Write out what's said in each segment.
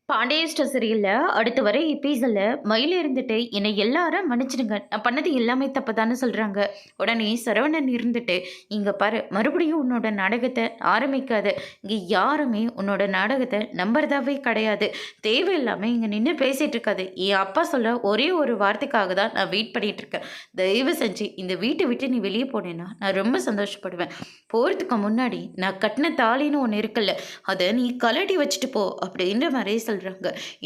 பாண்டியஸ்ட சரியில்ல. அடுத்து வர எபிசோட்ல மயில இருந்துட்டு, "என்னை எல்லாரும் மன்னிச்சிடுங்க. நான் பண்ணது எல்லாமே தப்புதான்னு" சொல்றாங்க. உடனே சரவணன் இருந்துட்டு, "இங்க பாரு, மறுபடியும் உன்னோட நாடகத்த ஆரம்பிக்காத. இங்க யாருமே உன்னோட நாடகத்த நம்புறதாவே கிடையாது. தேவையில்லாம இங்க நின்னு பேசிட்டு இருக்காத. என் அப்பா சொல்ல ஒரே ஒரு வார்த்தைக்காக தான் நான் வெயிட் பண்ணிட்டு இருக்கேன். தயவு செஞ்சு இந்த வீட்ட விட்டு நீ வெளிய போனேன்னா, நான் ரொம்ப சந்தோஷப்படுவேன். போறதுக்கு முன்னாடி நான் கட்டின தாலின்னு ஒண்ணு இருக்குல்ல, அத நீ கழட்டி வச்சுட்டு போ" அப்படின்ற மாரி சொல்றாங்க.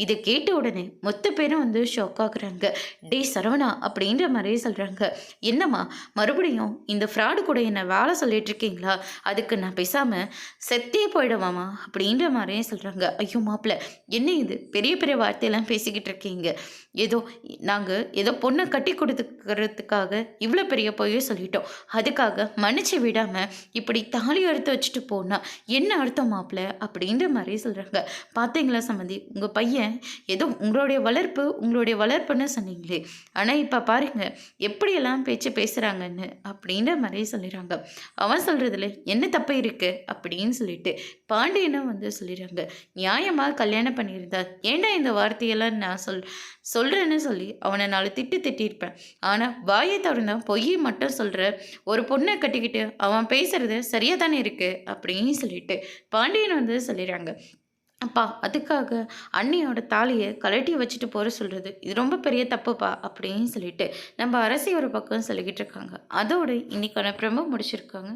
இத கேட்ட உடனே மொத்த பேரும் வந்து ஷாக் ஆகுறாங்க. "டேய் சரவணா" அப்படின்ற மாரி சொல்றாங்க. "என்னம்மா மறுபடியும் இந்த ஃப்ராடு கூட என்ன வேலை சொல்லிட்டு இருக்கீங்களா? அதுக்கு நான் பேசாம செத்தே போயிடுவாம்மா" அப்படின்ற மாரியே சொல்றாங்க. ஐயோ மாப்ள, என்ன இது பெரிய பெரிய வார்த்தையெல்லாம் பேசிக்கிட்டு இருக்கீங்க. ஏதோ நாங்க ஏதோ பொண்ண கட்டி குடுத்துக்கிறதுக்காக இவ்ளோ பெரிய பொய்ய சொல்லிட்டோம். அதுக்காக மன்னிச்சு விடாம இப்படி தாலி அறுத்து வச்சுட்டு போனா என்ன அர்த்தம் மாப்ள? அப்படின்ற மாரி சொல்றாங்க. "பாத்தீங்களா சம்மந்தி, உங்க பையன் ஏதோ உங்களுடைய வளர்ப்புன்னு சொன்னீங்களே, ஆனா இப்ப பாருங்க எப்படியெல்லாம் பேச்சு பேசுறாங்கன்னு" அப்படின்ற மாரி சொல்லிறாங்க. அவன் சொல்றதுல என்ன தப்பு இருக்கு? அப்படின்னு சொல்லிட்டு பாண்டியனும் வந்து சொல்லிறாங்க. "நியாயமா கல்யாணம் பண்ணியிருந்தா ஏன்டா இந்த வார்த்தையெல்லாம் நான் சொல்றேன்னு சொல்லி அவன 4 திட்டு திட்டியிருப்பேன். ஆனா வாய தொறந்தா பொய் மட்டும் சொல்ற ஒரு பொண்ண கட்டிக்கிட்டு அவன் பேசுறது சரியா தானே இருக்கு" அப்படின்னு சொல்லிட்டு பாண்டியன் வந்து சொல்லிறாங்க. "அப்பா, அதுக்காக அண்ணியோட தாலிய கழட்டி வச்சுட்டு போற சொல்றது, இது ரொம்ப பெரிய தப்புப்பா" அப்படின்னு சொல்லிட்டு நம்ம அரசி ஒரு பக்கம் சொல்லிக்கிட்டு இருக்காங்க. அதோட இன்னைக்கான ப்ரோமோ முடிச்சிருக்காங்க.